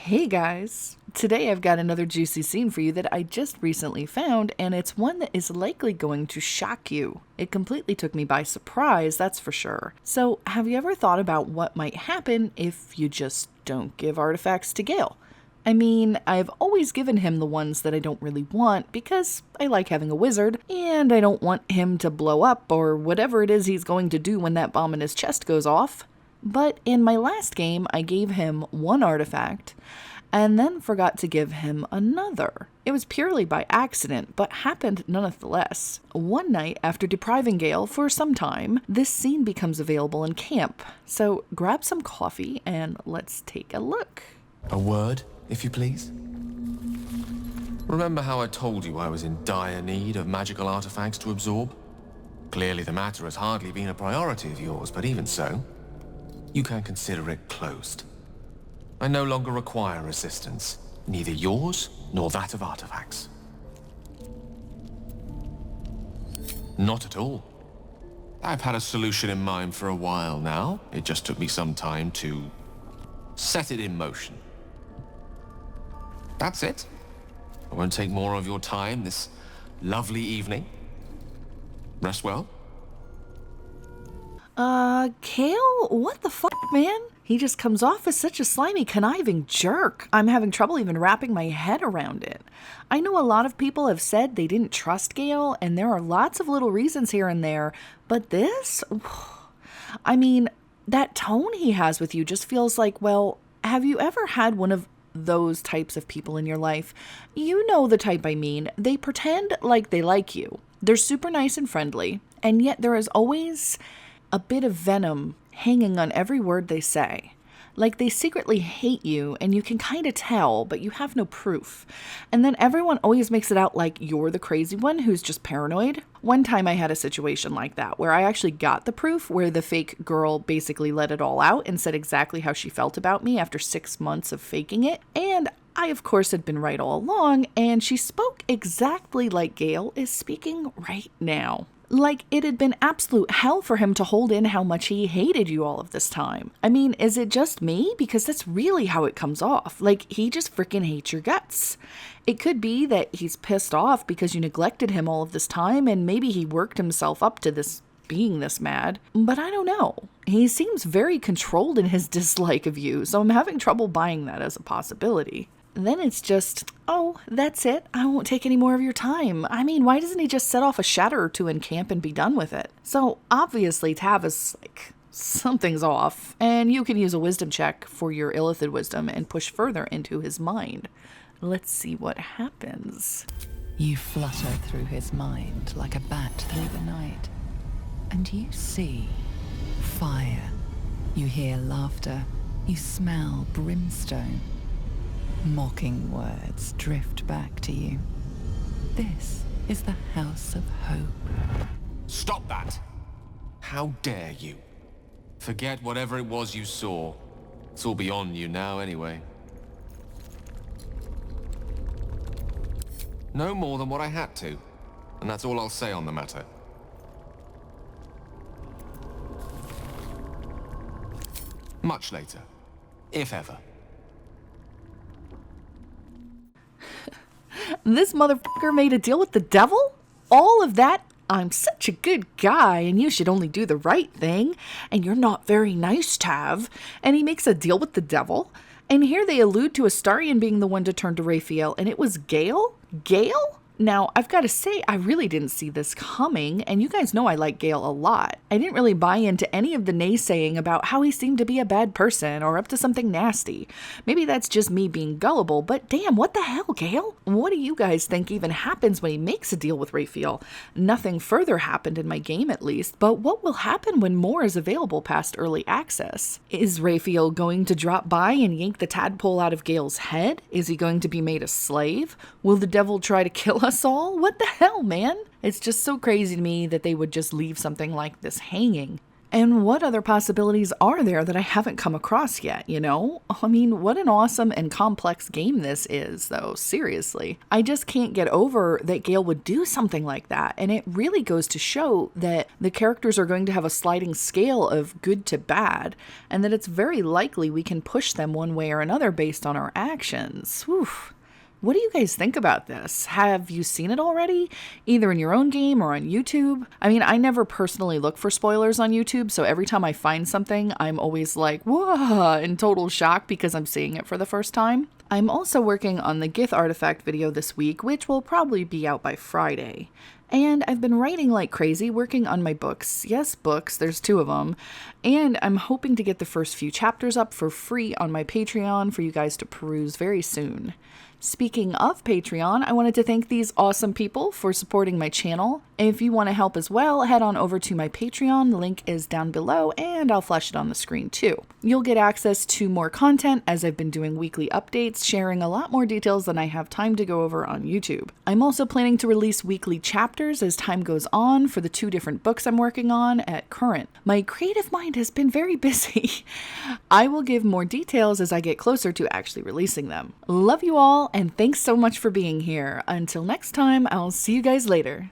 Hey guys! Today I've got another juicy scene for you that I just recently found, and it's one that is likely going to shock you. It completely took me by surprise, that's for sure. So, have you ever thought about what might happen if you just don't give artifacts to Gale? I mean, I've always given him the ones that I don't really want because I like having a wizard, and I don't want him to blow up or whatever it is he's going to do when that bomb in his chest goes off. But in my last game, I gave him one artifact and then forgot to give him another. It was purely by accident, but happened nonetheless. One night, after depriving Gale for some time, this scene becomes available in camp. So grab some coffee and let's take a look. A word, if you please? Remember how I told you I was in dire need of magical artifacts to absorb? Clearly the matter has hardly been a priority of yours, but even so, you can consider it closed. I no longer require assistance, neither yours nor that of artifacts. Not at all. I've had a solution in mind for a while now. It just took me some time to set it in motion. That's it. I won't take more of your time this lovely evening. Rest well. Gale? What the fuck, man? He just comes off as such a slimy, conniving jerk. I'm having trouble even wrapping my head around it. I know a lot of people have said they didn't trust Gale, and there are lots of little reasons here and there, but this? I mean, that tone he has with you just feels like, well, have you ever had one of those types of people in your life? You know the type I mean. They pretend like they like you. They're super nice and friendly, and yet there is always a bit of venom hanging on every word they say. Like they secretly hate you and you can kind of tell, but you have no proof. And then everyone always makes it out like you're the crazy one who's just paranoid. One time I had a situation like that where I actually got the proof, where the fake girl basically let it all out and said exactly how she felt about me after 6 months of faking it. And I, of course, had been right all along, and she spoke exactly like Gale is speaking right now. Like it had been absolute hell for him to hold in how much he hated you all of this time. I mean, is it just me? Because that's really how it comes off. Like he just freaking hates your guts. It could be that he's pissed off because you neglected him all of this time, and maybe he worked himself up to this being this mad. But I don't know. He seems very controlled in his dislike of you, so I'm having trouble buying that as a possibility. Then it's just, oh, that's it. I won't take any more of your time. I mean, why doesn't he just set off a shatter or two in camp and be done with it? So obviously Tav is like, something's off, and you can use a wisdom check for your illithid wisdom and push further into his mind. Let's see what happens. You flutter through his mind like a bat through the night, and you see fire. You hear laughter. You smell brimstone. Mocking words drift back to you. This is the House of Hope. Stop that! How dare you? Forget whatever it was you saw. It's all beyond you now anyway. No more than what I had to, and that's all I'll say on the matter. Much later, if ever. This motherfucker made a deal with the devil? All of that? I'm such a good guy and you should only do the right thing. And you're not very nice, Tav. And he makes a deal with the devil? And here they allude to Astarion being the one to turn to Raphael, and it was Gale? Gale? Now, I've got to say, I really didn't see this coming, and you guys know I like Gale a lot. I didn't really buy into any of the naysaying about how he seemed to be a bad person or up to something nasty. Maybe that's just me being gullible, but damn, what the hell, Gale? What do you guys think even happens when he makes a deal with Raphael? Nothing further happened in my game, at least, but what will happen when more is available past early access? Is Raphael going to drop by and yank the tadpole out of Gale's head? Is he going to be made a slave? Will the devil try to kill us all? What the hell, man? It's just so crazy to me that they would just leave something like this hanging. And what other possibilities are there that I haven't come across yet, you know? I mean, what an awesome and complex game this is, though, seriously. I just can't get over that Gale would do something like that, and it really goes to show that the characters are going to have a sliding scale of good to bad, and that it's very likely we can push them one way or another based on our actions. Whew. What do you guys think about this? Have you seen it already? Either in your own game or on YouTube? I mean, I never personally look for spoilers on YouTube, so every time I find something, I'm always like, whoa, in total shock because I'm seeing it for the first time. I'm also working on the Gith artifact video this week, which will probably be out by Friday. And I've been writing like crazy, working on my books. Yes, books, there's 2 of them. And I'm hoping to get the first few chapters up for free on my Patreon for you guys to peruse very soon. Speaking of Patreon, I wanted to thank these awesome people for supporting my channel. If you want to help as well, head on over to my Patreon. The link is down below, and I'll flash it on the screen too. You'll get access to more content as I've been doing weekly updates, sharing a lot more details than I have time to go over on YouTube. I'm also planning to release weekly chapters as time goes on for the 2 different books I'm working on at current. My creative mind has been very busy. I will give more details as I get closer to actually releasing them. Love you all, and thanks so much for being here. Until next time, I'll see you guys later.